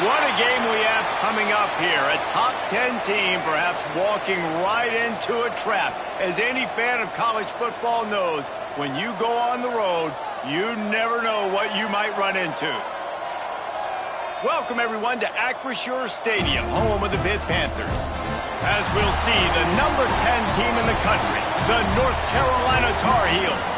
What a game we have coming up here. A top 10 team perhaps walking right into a trap. As any fan of college football knows, when you go on the road, you never know what you might run into. Welcome, everyone, to Acrisure Stadium, home of the Pitt Panthers. As we'll see, the number 10 team in the country, the North Carolina Tar Heels,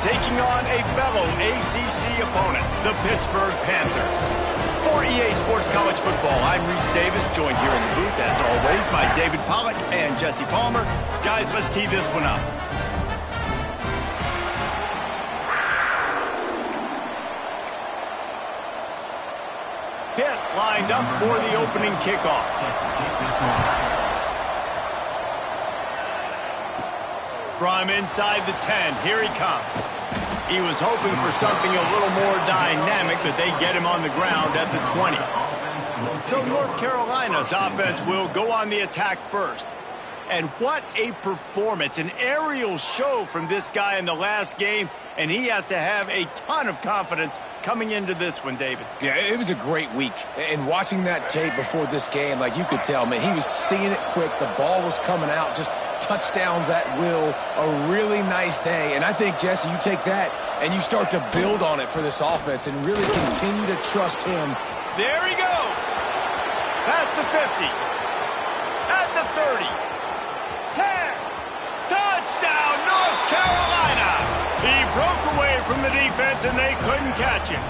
taking on a fellow ACC opponent, the Pittsburgh Panthers. For EA Sports College Football, I'm Reese Davis, joined here in the booth, as always, by David Pollack and Jesse Palmer. Guys, let's tee this one up. Pitt lined up for the opening kickoff. From inside the 10, here he comes. He was hoping for something a little more dynamic, but they get him on the ground at the 20. So North Carolina's offense will go on the attack first. And what a performance, an aerial show from this guy in the last game, and he has to have a ton of confidence coming into this one, David. Yeah, it was a great week. And watching that tape before this game, like you could tell, man, he was seeing it quick. The ball was coming out, just touchdowns at will. A really nice day. And I think, Jesse, you take that and you start to build on it for this offense and really continue to trust him. There he goes. Past the 50. At the 30. 10. Touchdown, North Carolina. He broke away from the defense and they couldn't catch him.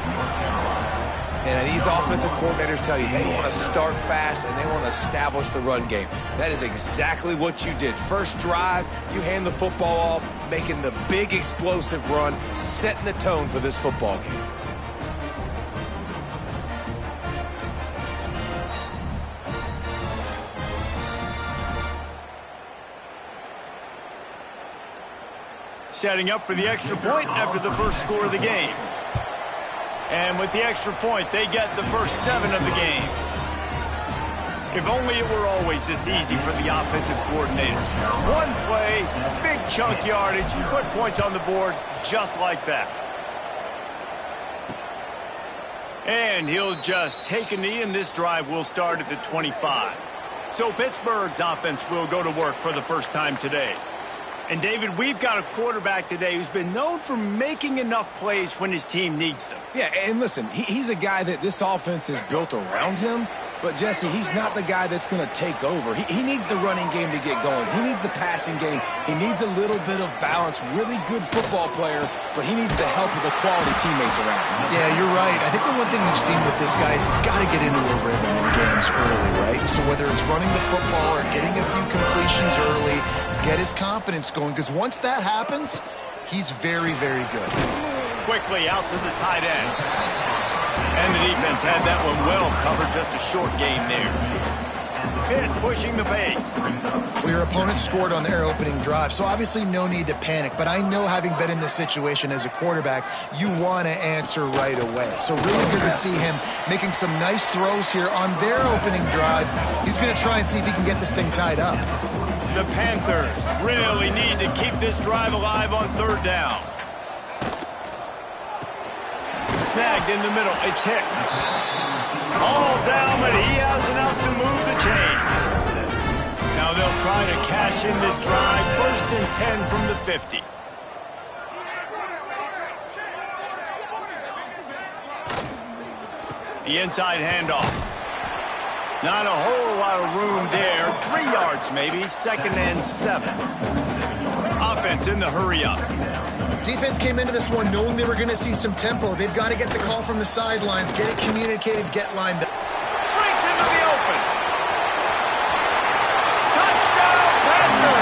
And these offensive coordinators tell you they want to start fast and they want to establish the run game. That is exactly what you did. First drive, you hand the football off, making the big explosive run, setting the tone for this football game. Setting up for the extra point after the first score of the game. And with the extra point, they get the first 7 of the game. If only it were always this easy for the offensive coordinators. One play, big chunk yardage, put points on the board just like that. And he'll just take a knee, and this drive will start at the 25. So Pittsburgh's offense will go to work for the first time today. And, David, we've got a quarterback today who's been known for making enough plays when his team needs them. Yeah, and listen, he's a guy that this offense is built around him. But, Jesse, he's not the guy that's going to take over. He needs the running game to get going. He needs the passing game. He needs a little bit of balance. Really good football player, but he needs the help of the quality teammates around him. Yeah, you're right. I think the one thing we've seen with this guy is he's got to get into a rhythm in games early, right? So whether it's running the football or getting a few completions early, get his confidence going, because once that happens, he's very, very good. Quickly out to the tight end. And the defense had that one well covered, just a short game there. Pitt pushing the pace. Well, your opponent scored on their opening drive, so obviously no need to panic. But I know, having been in this situation as a quarterback, you want to answer right away. So really good to see him making some nice throws here on their opening drive. He's going to try and see if he can get this thing tied up. The Panthers really need to keep this drive alive on third down. Snagged in the middle. It's Hicks. All down, but he has enough to move the chains. Now they'll try to cash in this drive. 1st and 10 from the 50. The inside handoff. Not a whole lot of room there. 3 yards maybe. 2nd and 7. Offense in the hurry up. Defense came into this one knowing they were going to see some tempo. They've got to get the call from the sidelines, get it communicated, get lined up. Breaks into the open. Touchdown, Panther!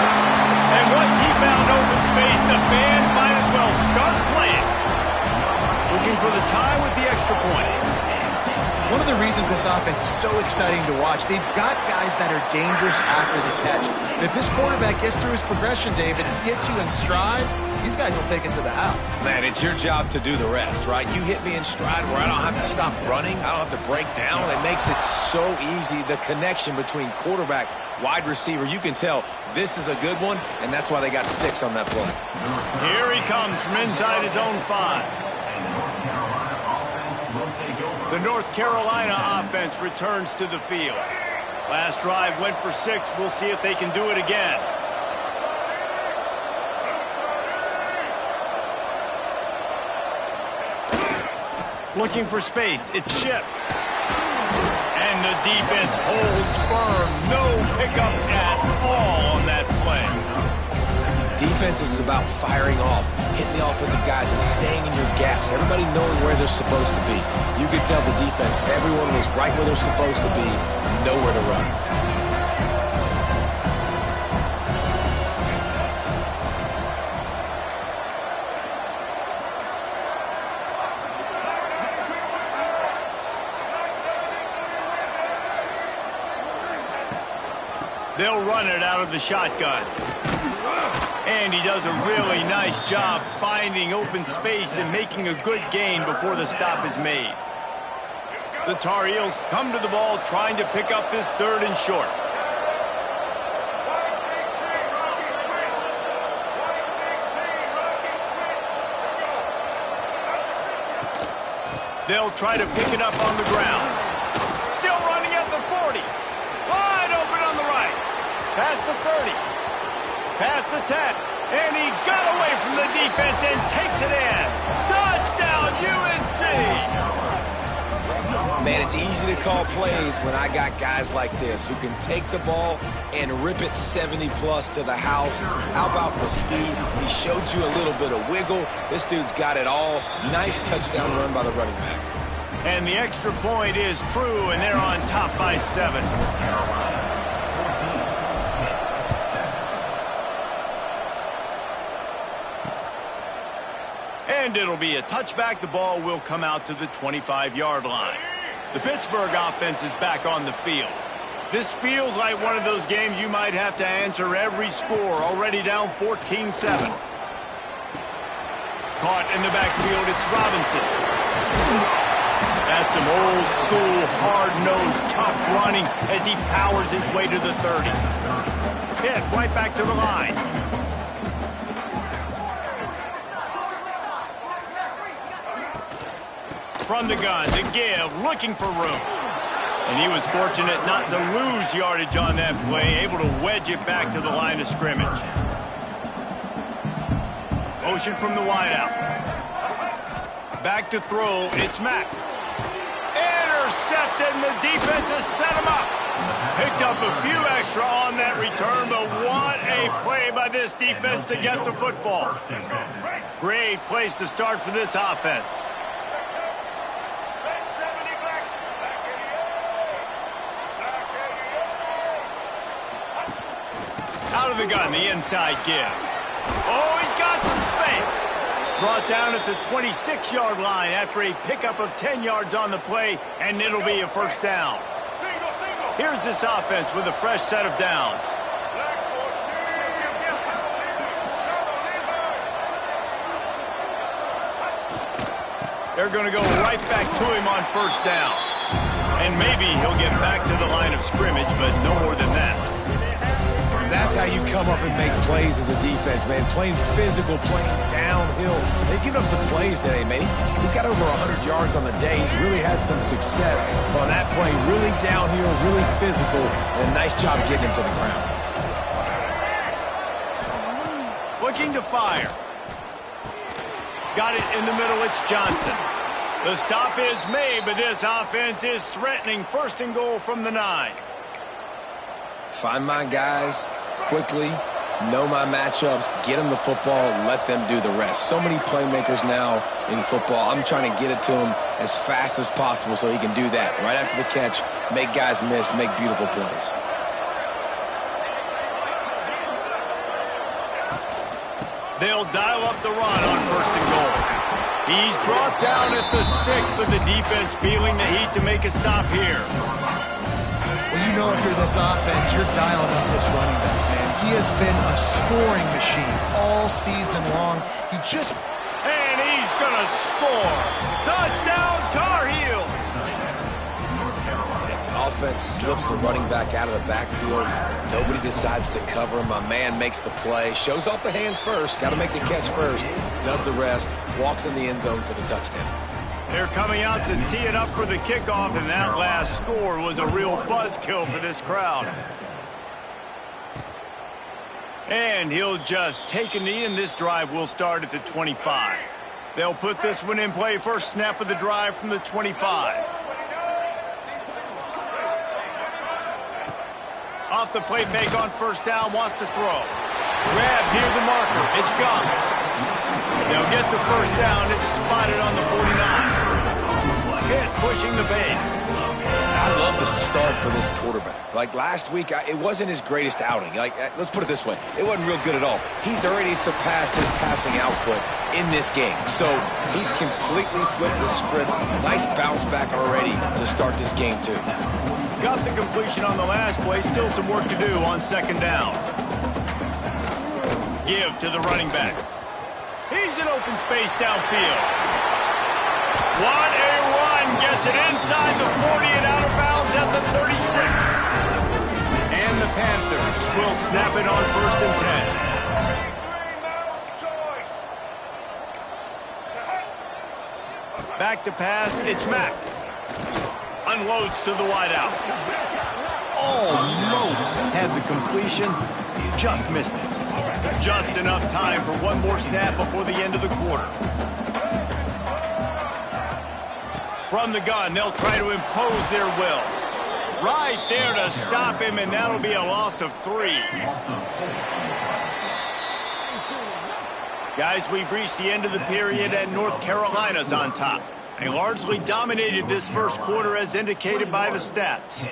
And once he found open space, the band might as well start playing. Looking for the tie with the extra point. One of the reasons this offense is so exciting to watch, they've got guys that are dangerous after the catch. And if this quarterback gets through his progression, David, hits you in stride, these guys will take it to the house. Man, it's your job to do the rest, right? You hit me in stride where I don't have to stop running. I don't have to break down. It makes it so easy, the connection between quarterback, wide receiver. You can tell this is a good one, and that's why they got 6 on that play. Here he comes from inside his own 5. And the North Carolina offense will take over The North Carolina offense returns to the field. Last drive went for 6. We'll see if they can do it again. Looking for space. It's Ship. And the defense holds firm. No pickup at all on that play. Defense is about firing off, hitting the offensive guys, and staying in your gaps. Everybody knowing where they're supposed to be. You could tell the defense, everyone was right where they're supposed to be, nowhere to run. They'll run it out of the shotgun. And he does a really nice job finding open space and making a good gain before the stop is made. The Tar Heels come to the ball trying to pick up this 3rd and short. They'll try to pick it up on the ground. Still running at the 40. Wide open on the right. Past the 30. Past the 10. And he got away from the defense and takes it in. Touchdown, UNC! Man, it's easy to call plays when I got guys like this who can take the ball and rip it 70-plus to the house. How about the speed? He showed you a little bit of wiggle. This dude's got it all. Nice touchdown run by the running back. And the extra point is true, and they're on top by 7. And it'll be a touchback. The ball will come out to the 25-yard line. The Pittsburgh offense is back on the field. This feels like one of those games you might have to answer every score. Already down 14-7. Caught in the backfield, it's Robinson. That's some old-school, hard-nosed, tough running as he powers his way to the 30. Hit right back to the line. From the gun to give, looking for room. And he was fortunate not to lose yardage on that play, able to wedge it back to the line of scrimmage. Motion from the wideout. Back to throw, it's Mack. Intercepted, and the defense has set him up. Picked up a few extra on that return, but what a play by this defense to get the football. Great place to start for this offense. Out of the gun, the inside give. Oh, he's got some space. Brought down at the 26-yard line after a pickup of 10 yards on the play, and it'll be a first down. Here's this offense with a fresh set of downs. They're going to go right back to him on first down. And maybe he'll get back to the line of scrimmage, but no more than that. That's how you come up and make plays as a defense, man. Playing physical, playing downhill. They've given him some plays today, man. He's got over 100 yards on the day. He's really had some success on that play. Really downhill, really physical, and a nice job getting him to the ground. Looking to fire. Got it in the middle, it's Johnson. The stop is made, but this offense is threatening. First and goal from the 9. Find my guys quickly, know my matchups, get them the football, let them do the rest. So many playmakers now in football. I'm trying to get it to him as fast as possible so he can do that. Right after the catch, make guys miss, make beautiful plays. They'll dial up the run on first and goal. He's brought down at the 6, but the defense feeling the heat to make a stop here. Well, you know if you're this offense, you're dialing up this running back, man. He has been a scoring machine all season long. And he's going to score. Touchdown, Tar Heels. And the offense slips the running back out of the backfield. Nobody decides to cover him. My man makes the play. Shows off the hands first. Got to make the catch first. Does the rest. Walks in the end zone for the touchdown. They're coming out to tee it up for the kickoff, and that last score was a real buzzkill for this crowd. And he'll just take a knee, and this drive will start at the 25. They'll put this one in play. First snap of the drive from the 25. Off the play fake on first down, wants to throw. Grab near the marker. It's Gums. They'll get the first down. It's spotted on the 49. Hit pushing the base. I love the start for this quarterback. Like last week, it wasn't his greatest outing. Like, let's put it this way. It wasn't real good at all. He's already surpassed his passing output in this game. So he's completely flipped the script. Nice bounce back already to start this game, too. Got the completion on the last play. Still some work to do on second down. Give to the running back. He's in open space downfield. 1-A-1 gets it inside the 40 and out of bounds at the 36. And the Panthers will snap it on first and 10. Back to pass, it's Mack. Unloads to the wideout. Almost had the completion, just missed it. Just enough time for one more snap before the end of the quarter. From the gun, they'll try to impose their will. Right there to stop him, and that'll be a loss of 3. Guys, we've reached the end of the period, and North Carolina's on top. They largely dominated this first quarter as indicated by the stats.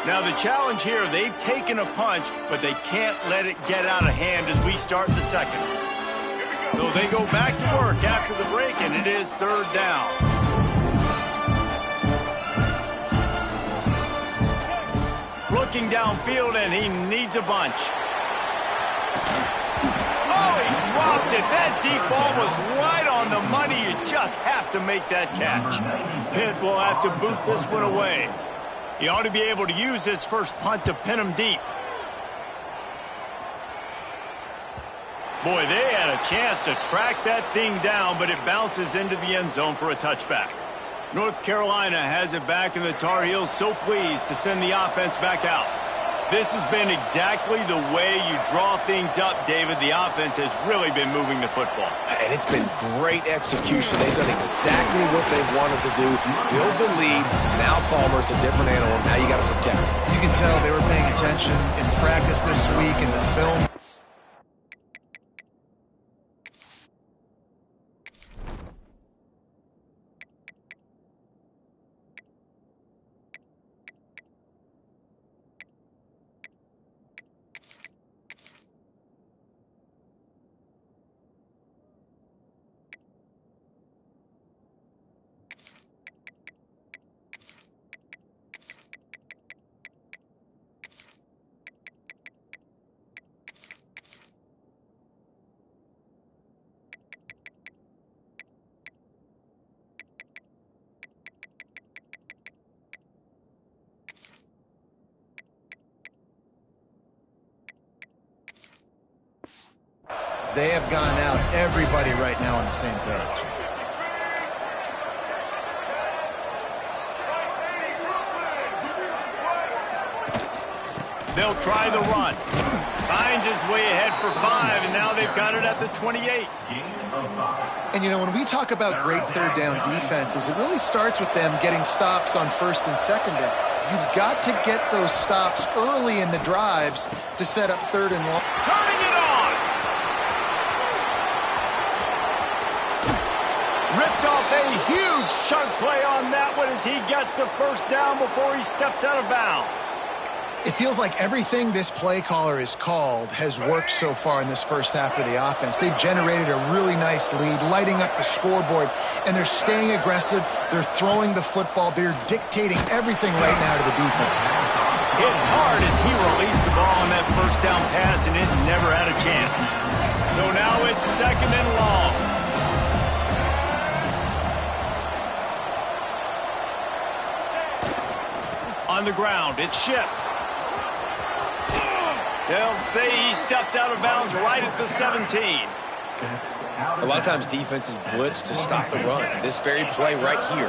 Now the challenge here, they've taken a punch, but they can't let it get out of hand as we start the second. So they go back to work after the break, and it is third down. Looking downfield, and he needs a bunch. Oh, he dropped it. That deep ball was right on the money. You just have to make that catch. Pitt will have to boot this one away. He ought to be able to use his first punt to pin him deep. Boy, they had a chance to track that thing down, but it bounces into the end zone for a touchback. North Carolina has it back, and the Tar Heels so pleased to send the offense back out. This has been exactly the way you draw things up, David. The offense has really been moving the football. And it's been great execution. They've done exactly what they've wanted to do. Build the lead. Now Palmer's a different animal. Now you got to protect him. You can tell they were paying attention in practice this week in the film. They have gone out, everybody right now on the same page. They'll try the run. Finds his way ahead for 5, and now they've got it at the 28. And, you know, when we talk about great third down defenses, it really starts with them getting stops on first and second down. You've got to get those stops early in the drives to set up third and long. Turning it on! Ripped off a huge chunk play on that one as he gets the first down before he steps out of bounds. It feels like everything this play caller has called has worked so far in this first half of the offense. They've generated a really nice lead, lighting up the scoreboard, and they're staying aggressive. They're throwing the football. They're dictating everything right now to the defense. Hit hard as he released the ball on that first down pass, and it never had a chance. So now it's second and long. On the ground, it's Ship. They'll say he stepped out of bounds right at the 17. A lot of times defenses blitz to stop the run. This very play right here,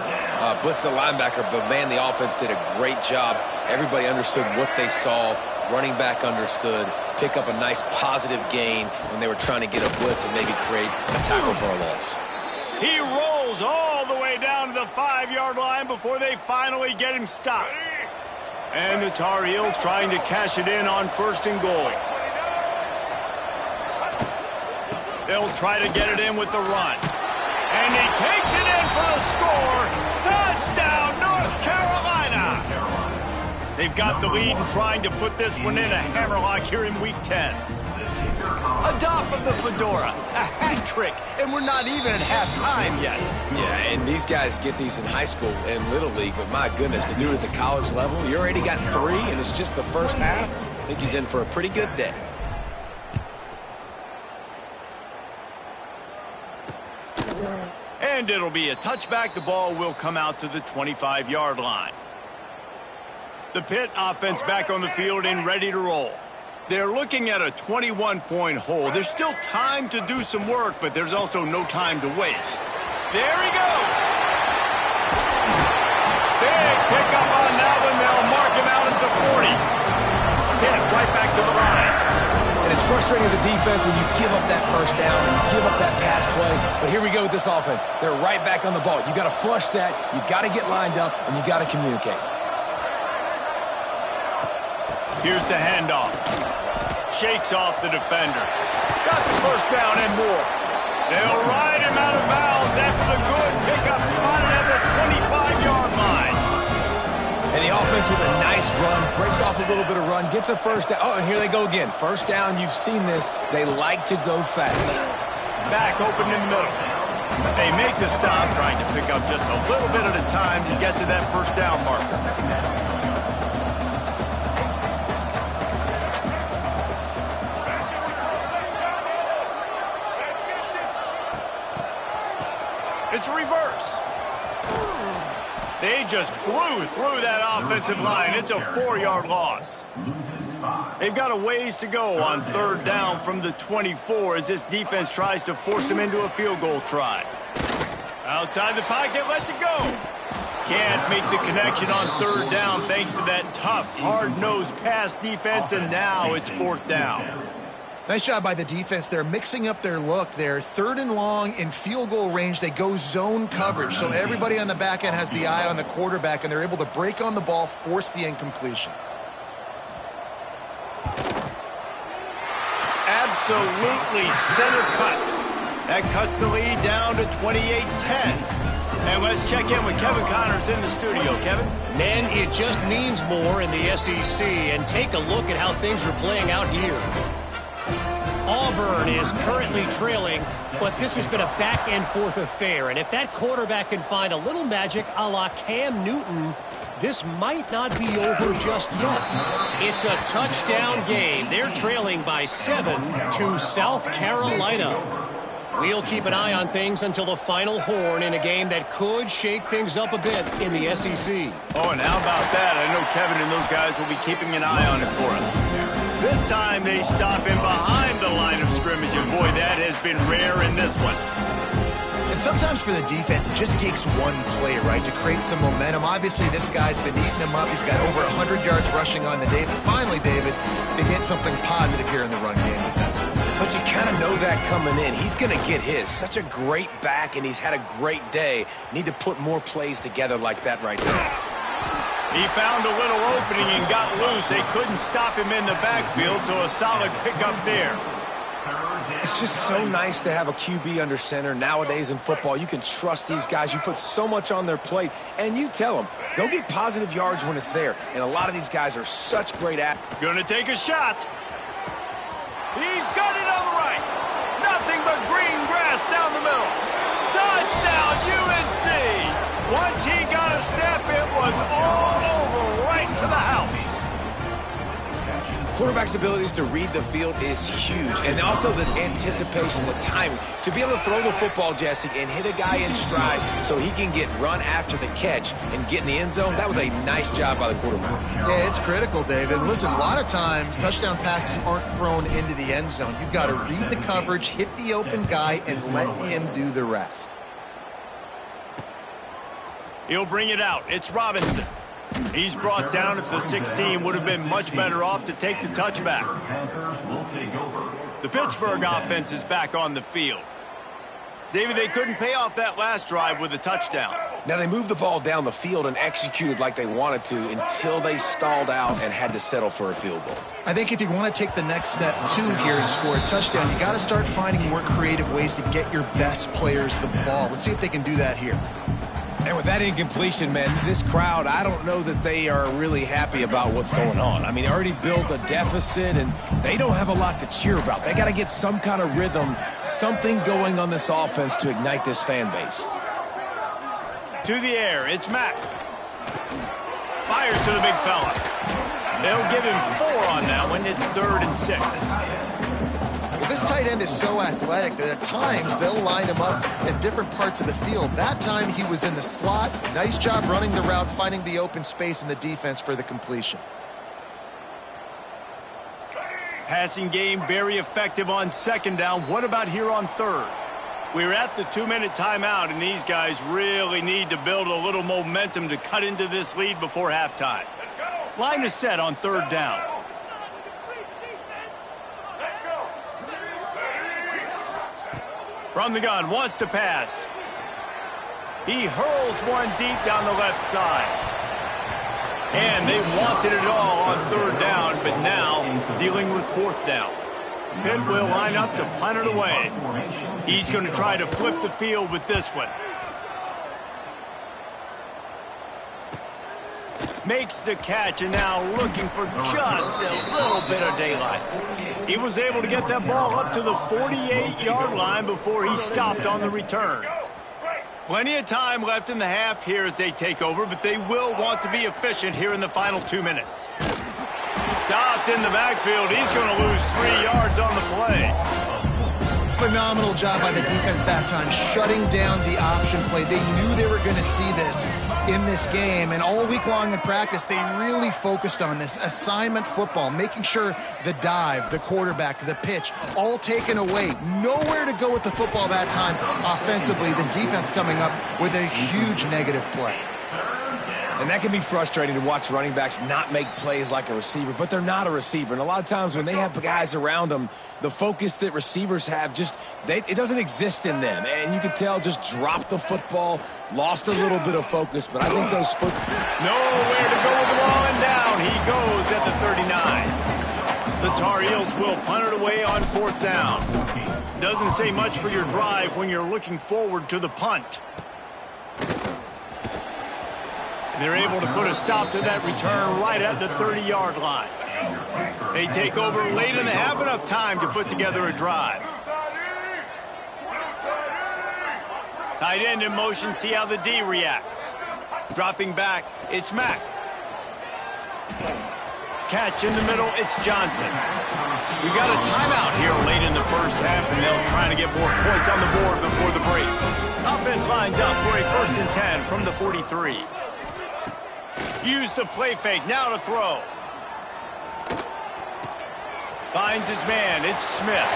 blitz the linebacker, but man, the offense did a great job. Everybody understood what they saw. Running back understood. Pick up a nice positive gain when they were trying to get a blitz and maybe create a tackle for a loss. He rolls all the way down to the 5-yard line before they finally get him stopped. And the Tar Heels trying to cash it in on 1st and goal. They'll try to get it in with the run. And he takes it in for a score. Touchdown, North Carolina! They've got the lead and trying to put this one in a hammerlock here in Week 10. A doff of the fedora, a hat trick, and we're not even at halftime yet. Yeah, and these guys get these in high school and Little League, but my goodness, to do it at the college level, you already got 3, and it's just the first half. I think he's in for a pretty good day. And it'll be a touchback. The ball will come out to the 25-yard line. The Pitt offense back on the field and ready to roll. They're looking at a 21-point hole. There's still time to do some work, but there's also no time to waste. There he goes. Big pickup on that one. They'll mark him out at the 40. Pitt right back to the line. And it's frustrating as a defense when you give up that first down and give up that pass play. But here we go with this offense. They're right back on the ball. You got to flush that. You got to get lined up, and you got to communicate. Here's the handoff. Shakes off the defender. Got the first down and more. They'll ride him out of bounds after the good pickup spotted at the 25-yard line. And the offense with a nice run, breaks off a little bit of run, gets a first down. Oh, and here they go again. First down, you've seen this. They like to go fast. Back open in the middle. They make the stop, trying to pick up just a little bit at a time to get to that first down marker. It's a reverse. They just blew through that offensive line. It's a 4-yard loss. They've got a ways to go on 3rd down from the 24 as this defense tries to force them into a field goal try. Outside the pocket, lets it go. Can't make the connection on 3rd down thanks to that tough, hard-nosed pass defense, and now it's 4th down. Nice job by the defense. They're mixing up their look. They're 3rd and long in field goal range. They go zone coverage. So everybody on the back end has the eye on the quarterback, and they're able to break on the ball, force the incompletion. Absolutely center cut. That cuts the lead down to 28-10. And let's check in with Kevin Connors in the studio. Kevin? Man, it just means more in the SEC. And take a look at how things are playing out here. Auburn is currently trailing, but this has been a back-and-forth affair. And if that quarterback can find a little magic a la Cam Newton, this might not be over just yet. It's a touchdown game. They're trailing by 7 to South Carolina. We'll keep an eye on things until the final horn in a game that could shake things up a bit in the SEC. Oh, and how about that? I know Kevin and those guys will be keeping an eye on it for us. This time they stop him behind the line of scrimmage, and boy, that has been rare in this one. And sometimes for the defense, it just takes one play, right, to create some momentum. Obviously, this guy's been eating him up. He's got over 100 yards rushing on the day. But finally, David, they get something positive here in the run game defensively. But you kind of know that coming in. He's going to get his. Such a great back, and he's had a great day. Need to put more plays together like that right there. He found a little opening and got loose. They couldn't stop him in the backfield, so a solid pickup there. It's just so nice to have a QB under center. Nowadays in football, you can trust these guys. You put so much on their plate, and you tell them, go get positive yards when it's there. And a lot of these guys are such great athletes. Gonna take a shot. He's got it on the right. Nothing but green grass down the middle. Touchdown, UNC! Once he got a step, it was all over right to the house. quarterback's abilities to read the field is huge, and also the anticipation, the timing. To be able to throw the football, Jesse, and hit a guy in stride so he can get run after the catch and get in the end zone, that was a nice job by the quarterback. Yeah, it's critical, David. Listen, a lot of times touchdown passes aren't thrown into the end zone. You've got to read the coverage, hit the open guy, and let him do the rest. He'll bring it out. It's Robinson. He's brought down at the 16. Would have been much better off to take the touchback. The Pittsburgh offense is back on the field. David, they couldn't pay off that last drive with a touchdown. Now, they moved the ball down the field and executed like they wanted to until they stalled out and had to settle for a field goal. I think if you want to take the next step, too, here and score a touchdown, you got to start finding more creative ways to get your best players the ball. Let's see if they can do that here. And with that incompletion, man, this crowd, I don't know that they are really happy about what's going on. I mean, they already built a deficit, and they don't have a lot to cheer about. They got to get some kind of rhythm, something going on this offense to ignite this fan base. To the air, it's Mack. Fires to the big fella. They'll give him 4 on that one. It's 3rd and 6. This tight end is so athletic that at times they'll line him up in different parts of the field. That time he was in the slot. Nice job running the route, finding the open space in the defense for the completion. Passing game very effective on 2nd down. What about here on 3rd? We're at the 2-minute timeout, and these guys really need to build a little momentum to cut into this lead before halftime. Line is set on 3rd down. From the gun, wants to pass. He hurls one deep down the left side. And they wanted it all on 3rd down, but now dealing with 4th down. Pitt will line up to punt it away. He's going to try to flip the field with this one. Makes the catch, and now looking for just a little bit of daylight. He was able to get that ball up to the 48-yard line before he stopped on the return. Plenty of time left in the half here as they take over, but they will want to be efficient here in the final 2 minutes. Stopped in the backfield. He's going to lose 3 yards on the play. Phenomenal job by the defense that time, shutting down the option play. They knew they were going to see this in this game, and all week long in practice, they really focused on this assignment football, making sure the dive, the quarterback, the pitch, all taken away. Nowhere to go with the football that time offensively. The defense coming up with a huge negative play. And that can be frustrating to watch running backs not make plays like a receiver, but they're not a receiver. And a lot of times when they have guys around them, the focus that receivers have it doesn't exist in them. And you can tell just dropped the football, lost a little bit of focus, but I think those nowhere to go with the ball, and down he goes at the 39. The Tar Heels will punt it away on 4th down. Doesn't say much for your drive when you're looking forward to the punt. They're able to put a stop to that return right at the 30-yard line. They take over late in the half, enough time to put together a drive. Tight end in motion, see how the D reacts. Dropping back, it's Mack. Catch in the middle, it's Johnson. We got a timeout here late in the first half, and they'll try to get more points on the board before the break. Offense lines up for a 1st and 10 from the 43. Use the play fake, now to throw. Finds his man, it's Smith.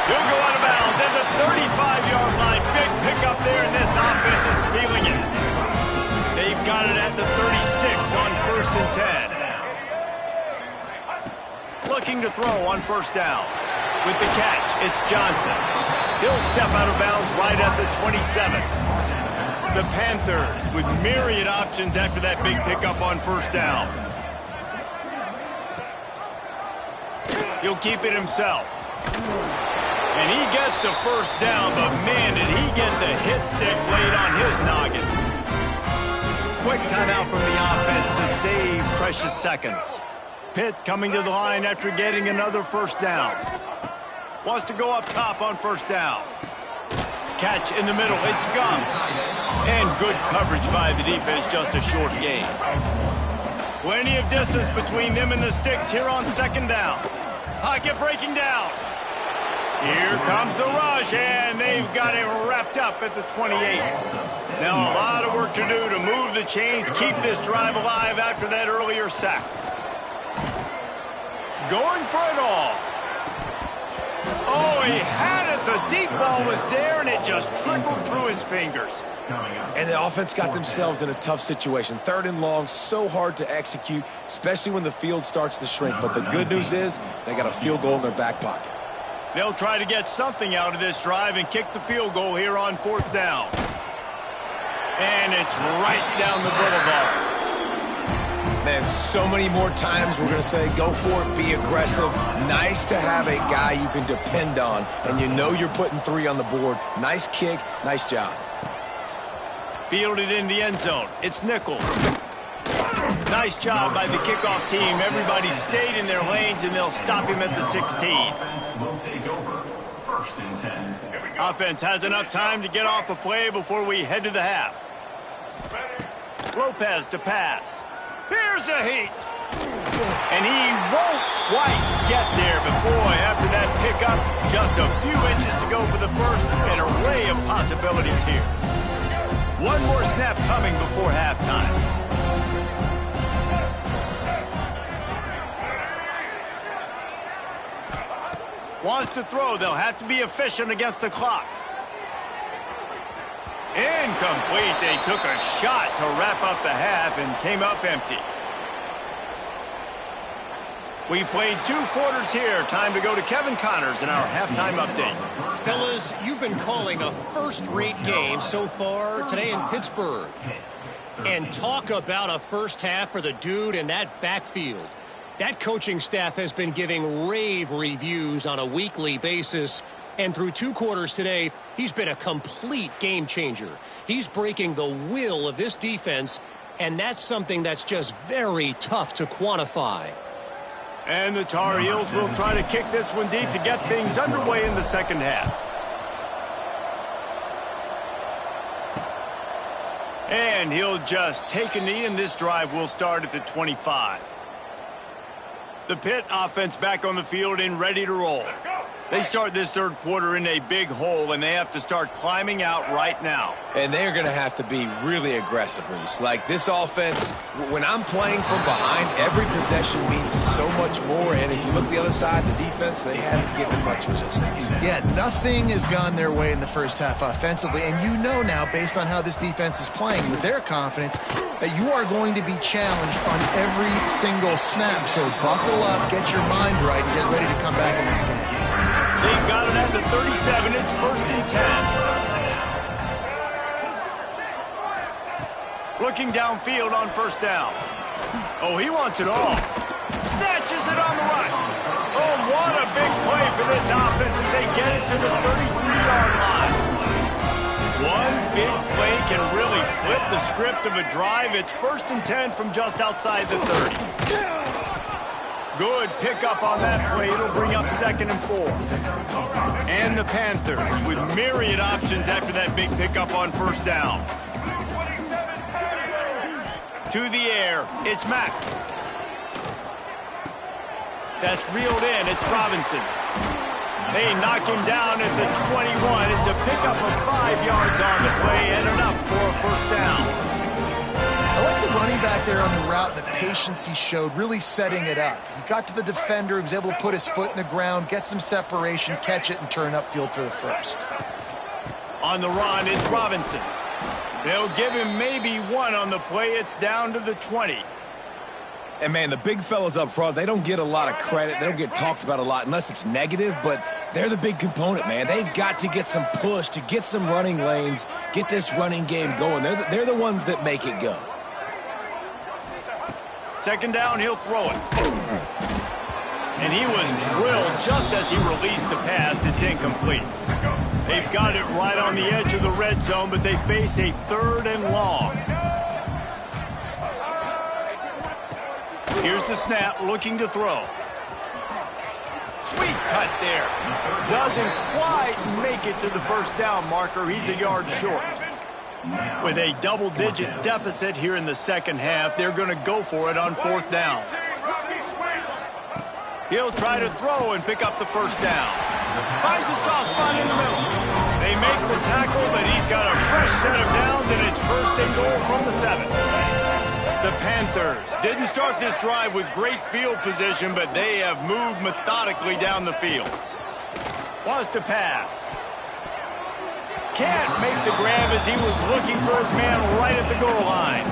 He'll go out of bounds at the 35-yard line. Big pickup there, and this offense is feeling it. They've got it at the 36 on 1st and 10. Looking to throw on 1st down. With the catch, it's Johnson. He'll step out of bounds right at the 27. The Panthers with myriad options after that big pickup on 1st down. He'll keep it himself. And he gets the 1st down, but man, did he get the hit stick laid on his noggin. Quick timeout from the offense to save precious seconds. Pitt coming to the line after getting another 1st down. Wants to go up top on 1st down. Catch in the middle, it's Gums. And good coverage by the defense, just a short gain. Plenty of distance between them and the sticks here on second down. Pocket breaking down. Here comes the rush, and they've got him wrapped up at the 28. Now a lot of work to do to move the chains, keep this drive alive after that earlier sack. Going for it all. Oh, he had it. The deep ball was there, and it just trickled through his fingers. And the offense got themselves in a tough situation. 3rd and long, so hard to execute, especially when the field starts to shrink. But the good news is they got a field goal in their back pocket. They'll try to get something out of this drive and kick the field goal here on 4th down. And it's right down the boulevard. Man, so many more times we're going to say, go for it, be aggressive. Nice to have a guy you can depend on, and you know you're putting 3 on the board. Nice kick, nice job. Fielded in the end zone. It's Nichols. Nice job by the kickoff team. Everybody stayed in their lanes, and they'll stop him at the 16. Offense has enough time to get off a play before we head to the half. Lopez to pass. Here's a heat. And he won't quite get there, but boy, after that pickup, just a few inches to go for the first. An array of possibilities here. One more snap coming before halftime. Wants to throw. They'll have to be efficient against the clock. Incomplete. They took a shot to wrap up the half and came up empty. We've played 2 quarters here. Time to go to Kevin Connors in our halftime update. Fellas, you've been calling a first-rate game so far today in Pittsburgh. And talk about a first half for the dude in that backfield. That coaching staff has been giving rave reviews on a weekly basis. And through 2 quarters today, he's been a complete game changer. He's breaking the will of this defense, and that's something that's just very tough to quantify. And the Tar Heels will try to kick this one deep to get things underway in the second half. And he'll just take a knee, and this drive will start at the 25. The Pitt offense back on the field and ready to roll. They start this 3rd quarter in a big hole, and they have to start climbing out right now. And they're going to have to be really aggressive, Reese. Like, this offense, when I'm playing from behind, every possession means so much more. And if you look the other side, the defense, they haven't given much resistance. Yeah, nothing has gone their way in the first half offensively. And you know now, based on how this defense is playing, with their confidence, that you are going to be challenged on every single snap. So buckle up, get your mind right, and get ready to come back in this game. They've got it at the 37. It's 1st and 10. Looking downfield on 1st down. Oh, he wants it all. Snatches it on the right. Oh, what a big play for this offense as they get it to the 33-yard line. One big play can really flip the script of a drive. It's 1st and 10 from just outside the 30. Good pickup on that play. It'll bring up 2nd and 4. And the Panthers with myriad options after that big pickup on 1st down. To the air. It's Mack. That's reeled in. It's Robinson. They knock him down at the 21. It's a pickup of 5 yards on the play and enough for a 1st down. I like the running back there on the route and the patience he showed, really setting it up. He got to the defender, he was able to put his foot in the ground, get some separation, catch it, and turn upfield for the 1st. On the run, it's Robinson. They'll give him maybe 1 on the play. It's down to the 20. And, man, the big fellas up front, they don't get a lot of credit. They don't get talked about a lot unless it's negative, but they're the big component, man. They've got to get some push, to get some running lanes, get this running game going. They're the ones that make it go. 2nd down, he'll throw it. And he was drilled just as he released the pass. It's incomplete. They've got it right on the edge of the red zone, but they face a 3rd and long. Here's the snap, looking to throw. Sweet cut there. Doesn't quite make it to the 1st down marker. He's a yard short. With a double-digit deficit here in the second half, they're going to go for it on 4th down. He'll try to throw and pick up the first down. Finds a soft spot in the middle. They make the tackle, but he's got a fresh set of downs, and it's 1st and goal from the 7. The Panthers didn't start this drive with great field position, but they have moved methodically down the field. Wants to pass. Can't make the grab as he was looking for his man right at the goal line.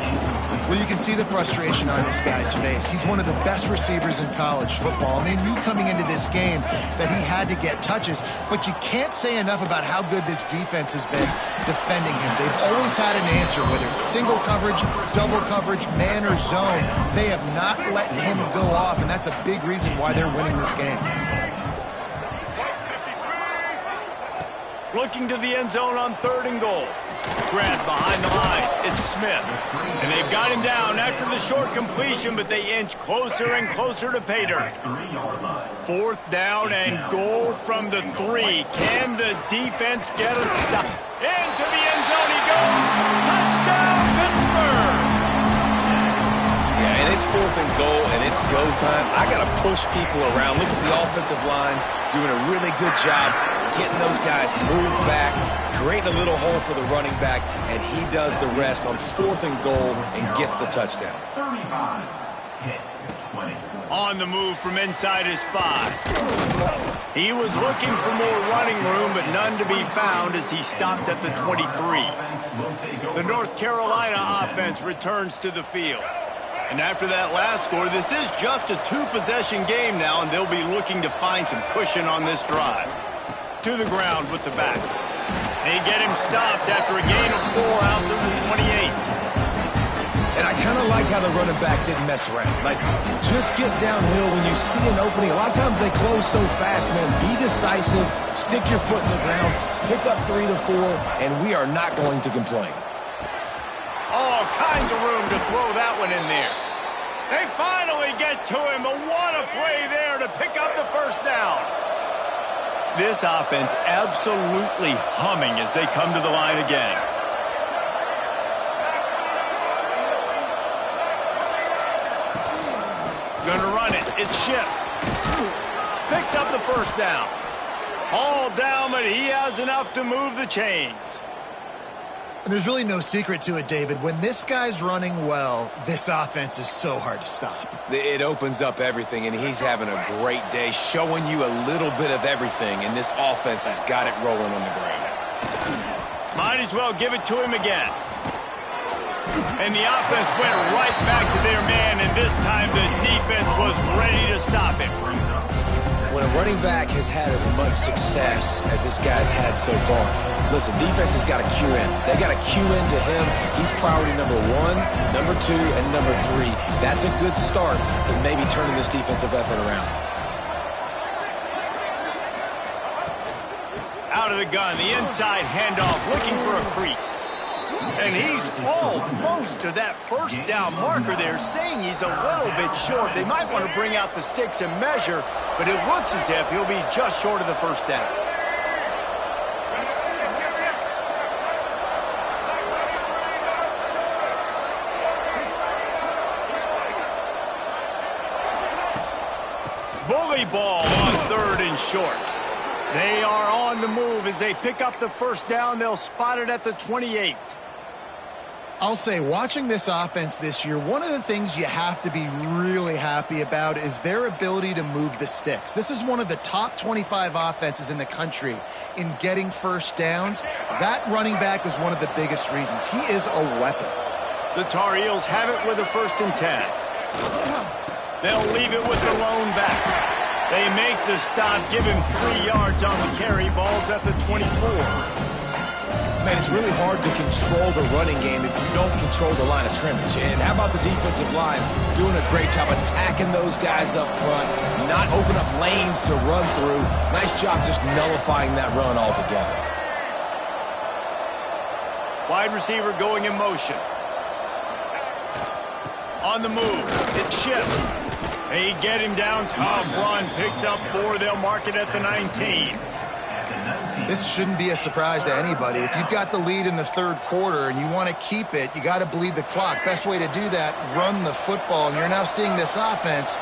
Well, you can see the frustration on this guy's face. He's one of the best receivers in college football, and they knew coming into this game that he had to get touches, but you can't say enough about how good this defense has been defending him. They've always had an answer, whether it's single coverage, double coverage, man or zone. They have not let him go off, and that's a big reason why they're winning this game. Looking to the end zone on 3rd and goal. Grab behind the line. It's Smith. And they've got him down after the short completion, but they inch closer and closer to pay dirt. 4th down and goal from the 3. Can the defense get a stop? Into the end zone he goes. Touchdown, Pittsburgh! Yeah, and it's 4th and goal, and it's go time. I got to push people around. Look at the offensive line doing a really good job getting those guys moved back, creating a little hole for the running back, and he does the rest on 4th and goal and gets the touchdown. On the move from inside his 5. He was looking for more running room, but none to be found as he stopped at the 23. The North Carolina offense returns to the field. And after that last score, this is just a 2-possession game now, and they'll be looking to find some cushion on this drive. To the ground with the back. They get him stopped after a gain of 4 out to the 28. And I kind of like how the running back didn't mess around. Like, just get downhill when you see an opening. A lot of times they close so fast, man. Be decisive, stick your foot in the ground, pick up 3 to 4, and we are not going to complain. All kinds of room to throw that one in there. They finally get to him, but what a play there to pick up the first down. This offense absolutely humming as they come to the line again. Gonna run it. It's Ship. Picks up the first down. All down, but he has enough to move the chains. And there's really no secret to it, David. When this guy's running well, this offense is so hard to stop. It opens up everything, and he's having a great day, showing you a little bit of everything, and this offense has got it rolling on the ground. Might as well give it to him again. And the offense went right back to their man, and this time the defense was ready to stop him. When a running back has had as much success as this guy's had so far, listen, defense has got to cue in. They got to cue into him. He's priority number 1, number 2, and number 3. That's a good start to maybe turning this defensive effort around. Out of the gun, the inside handoff, looking for a crease. And he's almost to that first down marker there, saying he's a little bit short. They might want to bring out the sticks and measure, but it looks as if he'll be just short of the first down. Bully ball on 3rd and short. They are on the move as they pick up the first down. They'll spot it at the 28. I'll say, watching this offense this year, one of the things you have to be really happy about is their ability to move the sticks. This is one of the top 25 offenses in the country in getting first downs. That running back is one of the biggest reasons. He is a weapon. The Tar Heels have it with a 1st and 10. They'll leave it with the lone back. They make the stop, give him 3 yards on the carry. Ball's at the 24. Man, it's really hard to control the running game if you don't control the line of scrimmage. And how about the defensive line doing a great job attacking those guys up front, not open up lanes to run through. Nice job just nullifying that run altogether. Wide receiver going in motion. On the move, it's Ship. They get him down, tough run, picks up 4. They'll mark it at the 19. This shouldn't be a surprise to anybody. If you've got the lead in the third quarter and you want to keep it, you got to bleed the clock. Best way to do that, run the football. And you're now seeing this offense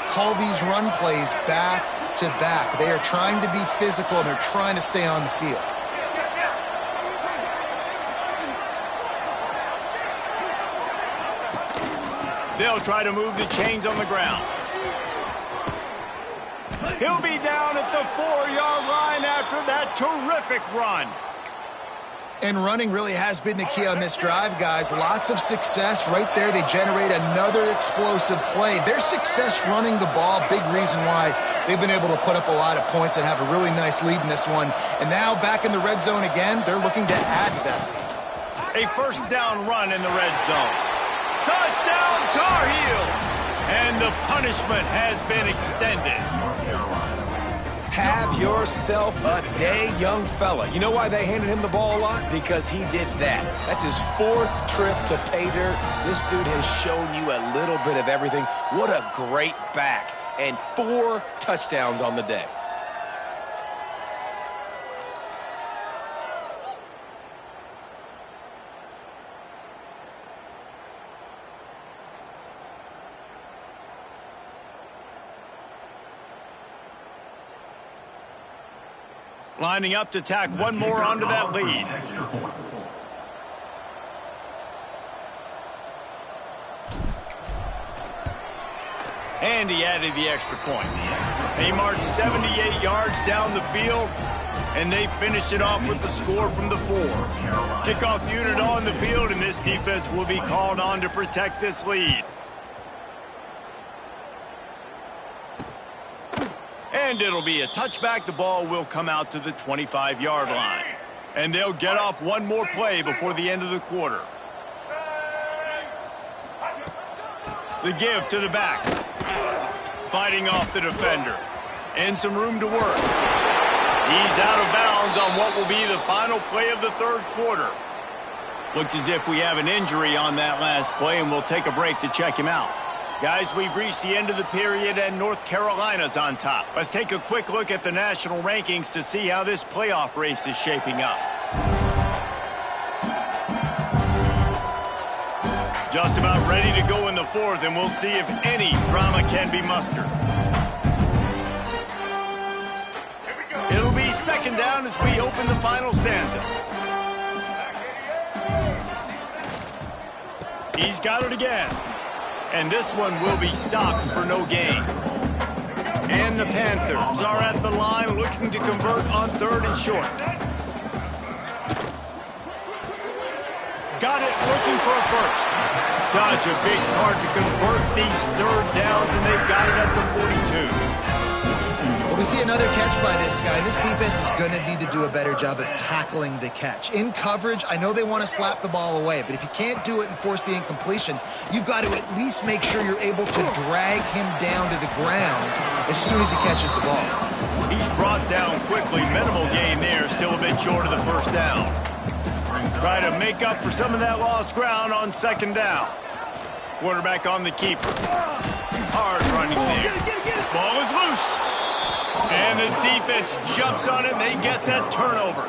call these run plays back to back. They are trying to be physical, and they're trying to stay on the field. They'll try to move the chains on the ground. He'll be down at the 4-yard line after that terrific run. And running really has been the key on this drive, guys. Lots of success right there. They generate another explosive play. Their success running the ball, big reason why they've been able to put up a lot of points and have a really nice lead in this one. And now back in the red zone again, they're looking to add to that lead. A first down run in the red zone. Touchdown, Tar Heels! And the punishment has been extended. Have yourself a day, young fella. You know why they handed him the ball a lot? Because he did that. That's his 4th trip to pay dirt. This dude has shown you a little bit of everything. What a great back. And 4 touchdowns on the day. Lining up to tack one more onto that lead. And he added the extra point. They marched 78 yards down the field, and they finished it off with the score from the 4. Kickoff unit on the field, and this defense will be called on to protect this lead. And it'll be a touchback. The ball will come out to the 25-yard line. And they'll get off one more play before the end of the quarter. The give to the back. Fighting off the defender. And some room to work. He's out of bounds on what will be the final play of the third quarter. Looks as if we have an injury on that last play, and we'll take a break to check him out. Guys, we've reached the end of the period, and North Carolina's on top. Let's take a quick look at the national rankings to see how this playoff race is shaping up. Just about ready to go in the 4th, and we'll see if any drama can be mustered. It'll be second down as we open the final stanza. He's got it again. And this one will be stopped for no gain. And the Panthers are at the line looking to convert on 3rd and short. Got it, looking for a first. Such a big part to convert these 3rd downs, and they've got it at the 42. Well, we see another catch by this guy. This defense is going to need to do a better job of tackling the catch. In coverage, I know they want to slap the ball away, but if you can't do it and force the incompletion, you've got to at least make sure you're able to drag him down to the ground as soon as he catches the ball. He's brought down quickly. Minimal gain there, still a bit short of the first down. Try to make up for some of that lost ground on 2nd down. Quarterback on the keeper. Hard running there. Ball is loose. And the defense jumps on it, and they get that turnover.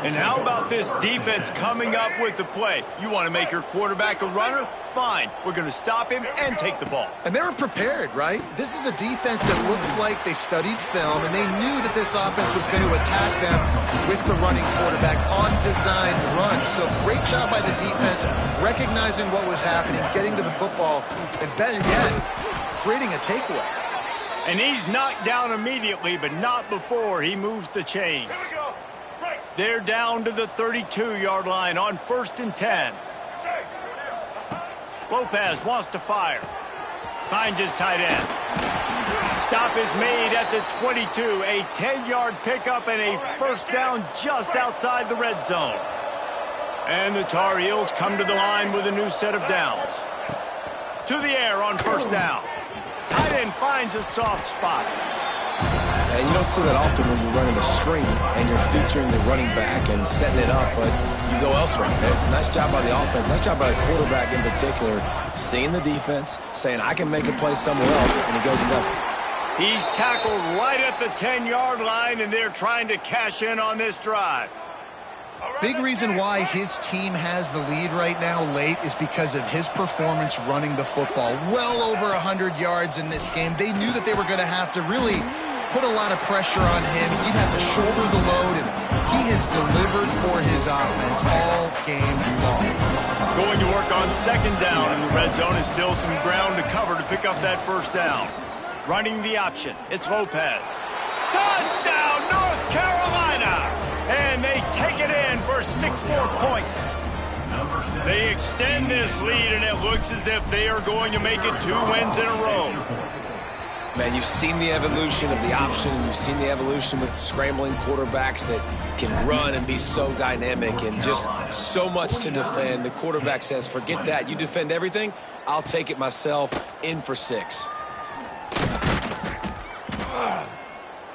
And how about this defense coming up with the play? You want to make your quarterback a runner? Fine. We're going to stop him and take the ball. And they were prepared, right? This is a defense that looks like they studied film, and they knew that this offense was going to attack them with the running quarterback on designed runs. So great job by the defense, recognizing what was happening, getting to the football, and better yet, creating a takeaway. And he's knocked down immediately, but not before he moves the chains. They're down to the 32-yard line on 1st and 10. Lopez wants to fire. Finds his tight end. Stop is made at the 22. A 10-yard pickup and a first down just outside the red zone. And the Tar Heels come to the line with a new set of downs. To the air on 1st down. Tight end finds a soft spot. And you don't see that often when you're running a screen and you're featuring the running back and setting it up, but you go elsewhere. It's a nice job by the offense, nice job by the quarterback in particular, seeing the defense, saying, I can make a play somewhere else, and he goes and does it. He's tackled right at the 10-yard line, and they're trying to cash in on this drive. Big reason why his team has the lead right now late is because of his performance running the football. Well over 100 yards in this game. They knew that they were going to have to really put a lot of pressure on him. He'd have to shoulder the load, and he has delivered for his offense all game long. Going to work on second down in the red zone, is still some ground to cover to pick up that first down. Running the option, it's Lopez. Touchdown, North Carolina! And they take it in for 6 more points. They extend this lead, and it looks as if they are going to make it 2 wins in a row. Man, you've seen the evolution of the option. You've seen the evolution with scrambling quarterbacks that can run and be so dynamic and just so much to defend. The quarterback says, forget that. You defend everything, I'll take it myself. In for 6.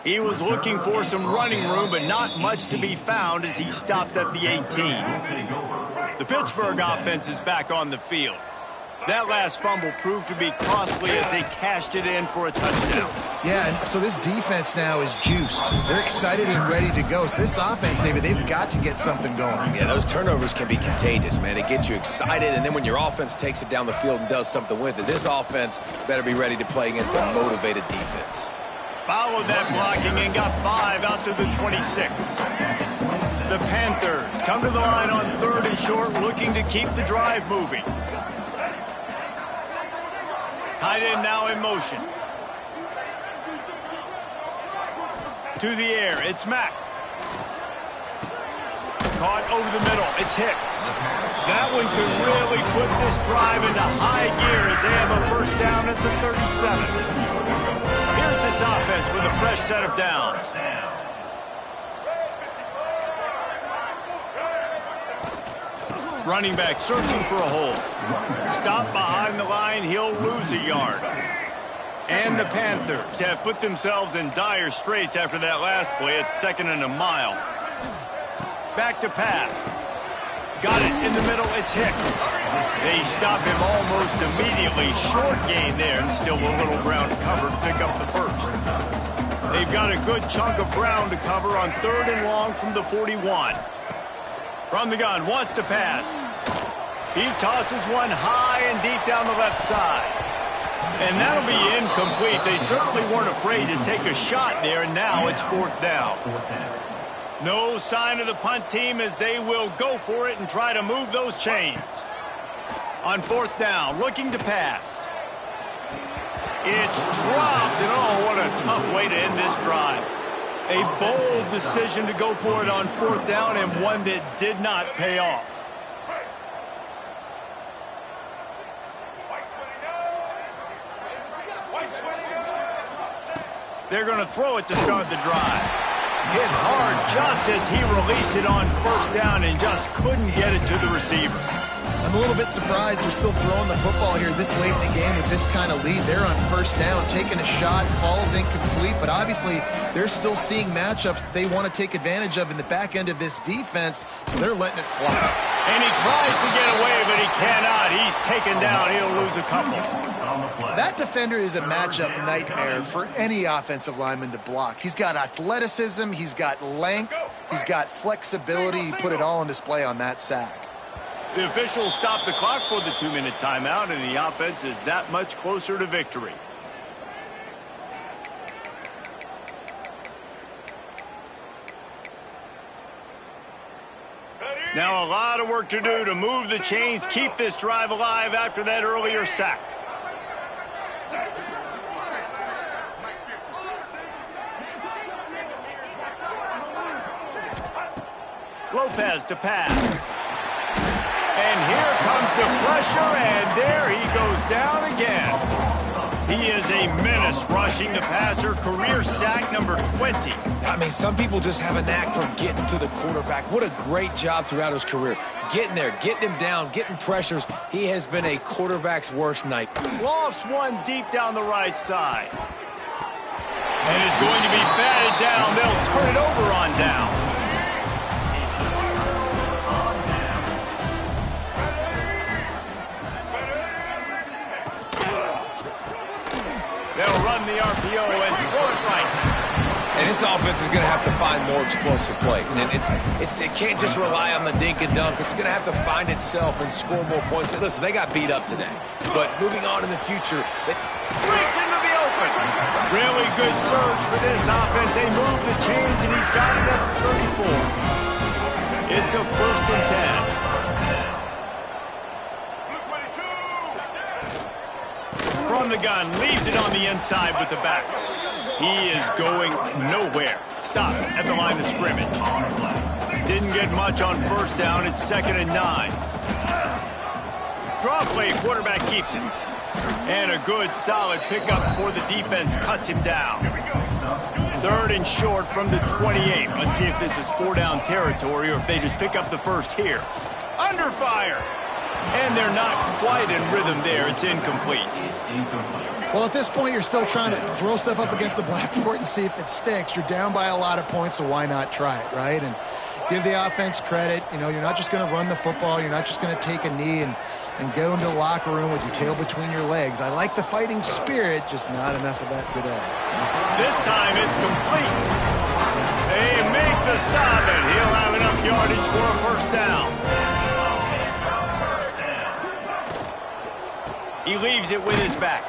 He was looking for some running room, but not much to be found as he stopped at the 18. The Pittsburgh offense is back on the field. That last fumble proved to be costly as they cashed it in for a touchdown. Yeah, and so this defense now is juiced. They're excited and ready to go. So this offense, David, they've got to get something going. Yeah, those turnovers can be contagious, man. It gets you excited, and then when your offense takes it down the field and does something with it, this offense better be ready to play against a motivated defense. Followed that blocking and got 5 out to the 26. The Panthers come to the line on 3rd and short, looking to keep the drive moving. Tight end now in motion. To the air, it's Mack. Caught over the middle, it's Hicks. That one could really put this drive into high gear as they have a first down at the 37. Here's this offense with a fresh set of downs. Running back searching for a hole. Stop behind the line, he'll lose a yard. And the Panthers have put themselves in dire straits after that last play. It's 2nd and a mile. Back to pass. Got it in the middle, it's Hicks. They stop him almost immediately. Short gain there, and still a little ground to cover to pick up the first. They've got a good chunk of ground to cover on 3rd and long from the 41. From the gun, wants to pass. He tosses one high and deep down the left side. And that'll be incomplete. They certainly weren't afraid to take a shot there, and now it's 4th down. No sign of the punt team as they will go for it and try to move those chains. On 4th down, looking to pass. It's dropped, and oh, what a tough way to end this drive. A bold decision to go for it on 4th down, and one that did not pay off. They're going to throw it to start the drive. Hit hard just as he released it on 1st down and just couldn't get it to the receiver. I'm a little bit surprised they're still throwing the football here this late in the game with this kind of lead. They're on 1st down, taking a shot, falls incomplete, but obviously they're still seeing matchups that they want to take advantage of in the back end of this defense, so they're letting it fly. And he tries to get away, but he cannot. He's taken down. He'll lose a couple. That defender is a matchup nightmare for any offensive lineman to block. He's got athleticism, he's got length, he's got flexibility. He put it all on display on that sack. The officials stop the clock for the 2-minute timeout, and the offense is that much closer to victory. Now a lot of work to do to move the chains, keep this drive alive after that earlier sack. Lopez to pass. And here comes the pressure, and there he goes down again. He is a menace rushing the passer, career sack number 20. I mean, some people just have a knack for getting to the quarterback. What a great job throughout his career. Getting there, getting him down, getting pressures. He has been a quarterback's worst night. Lofts one deep down the right side. And is going to be batted down. They'll turn it over on downs. They'll run the RPO, and And this offense is going to have to find more explosive plays. And it can't just rely on the dink and dunk. It's going to have to find itself and score more points. Listen, they got beat up today. But moving on in the future, it breaks into the open. Really good surge for this offense. They move the chains, and he's got it at 34. It's a 1st and 10. From the gun, leaves it on the inside with the back. He is going nowhere. Stop at the line of scrimmage. Didn't get much on 1st down. It's 2nd and 9. Draw play, quarterback keeps it. And a good, solid pickup before the defense cuts him down. 3rd and short from the 28. Let's see if this is 4-down territory or if they just pick up the first here. Under fire. And they're not quite in rhythm there. It's incomplete. Well, at this point, you're still trying to throw stuff up against the blackboard and see if it sticks. You're down by a lot of points, so why not try it, right? And give the offense credit. You know, you're not just going to run the football. You're not just going to take a knee and go into the locker room with your tail between your legs. I like the fighting spirit, just not enough of that today. This time it's complete. They make the stop, and he'll have enough yardage for a 1st down. He leaves it with his back.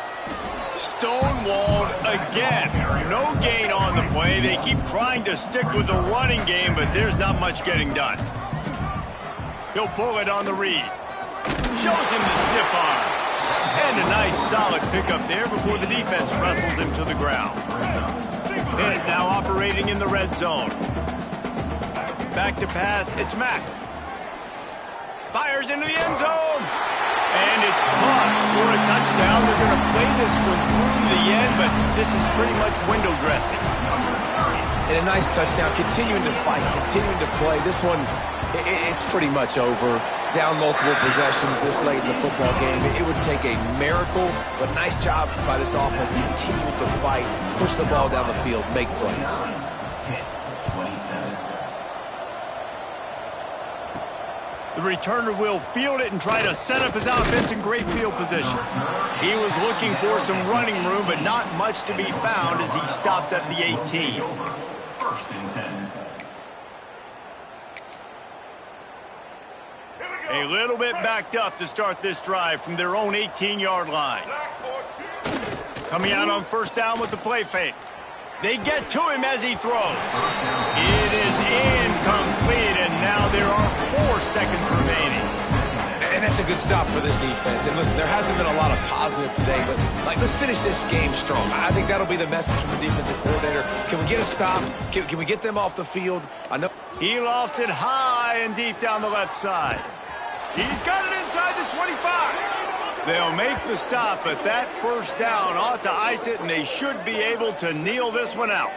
Stonewalled again. No gain on the play. They keep trying to stick with the running game, but there's not much getting done. He'll pull it on the read. Shows him the stiff arm. And a nice solid pickup there before the defense wrestles him to the ground. Pitt now operating in the red zone. Back to pass. It's Mack. Fires into the end zone. And it's caught for a touchdown. They're going to play this one through the end, but this is pretty much window dressing. And a nice touchdown, continuing to fight, continuing to play. This one, it's pretty much over. Down multiple possessions this late in the football game. It would take a miracle, but nice job by this offense continuing to fight, push the ball down the field, make plays. The returner will field it and try to set up his offense in great field position. He was looking for some running room, but not much to be found as he stopped at the 18. A little bit backed up to start this drive from their own 18-yard line. Coming out on 1st down with the play fake. They get to him as he throws. It is incomplete, and now there are 4 seconds remaining. And that's a good stop for this defense. And listen, there hasn't been a lot of positive today, but let's finish this game strong. I think that'll be the message from the defensive coordinator. Can we get a stop? Can we get them off the field? I know he lofts it high and deep down the left side. He's got it inside the 25. They'll make the stop, but that 1st down ought to ice it, and they should be able to kneel this one out.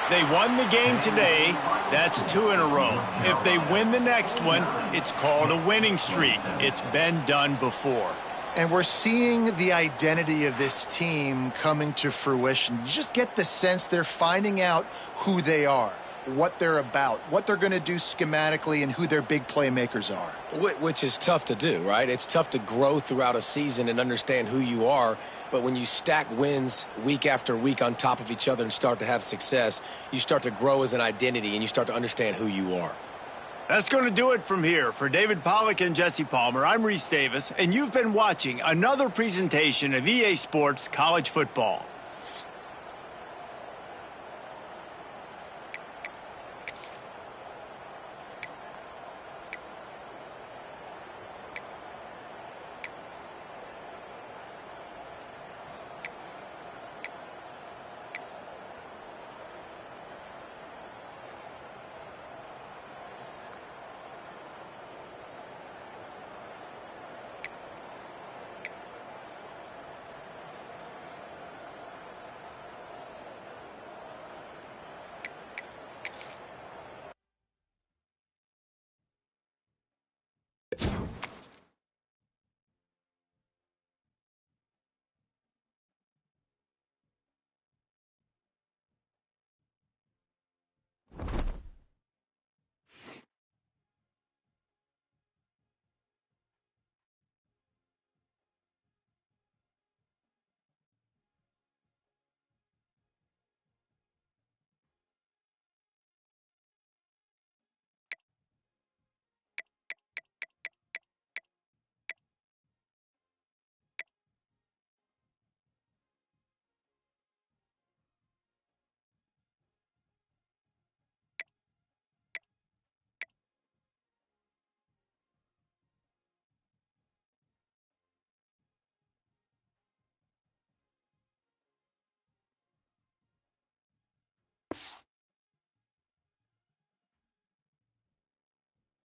They won the game today. That's 2 in a row. If they win the next one, it's called a winning streak. It's been done before. And we're seeing the identity of this team coming to fruition. You just get the sense they're finding out who they are, what they're about, what they're going to do schematically, and who their big playmakers are. Which is tough to do, right? It's tough to grow throughout a season and understand who you are. But when you stack wins week after week on top of each other and start to have success, you start to grow as an identity and you start to understand who you are. That's going to do it from here. For David Pollack and Jesse Palmer, I'm Reese Davis, and you've been watching another presentation of EA Sports College Football.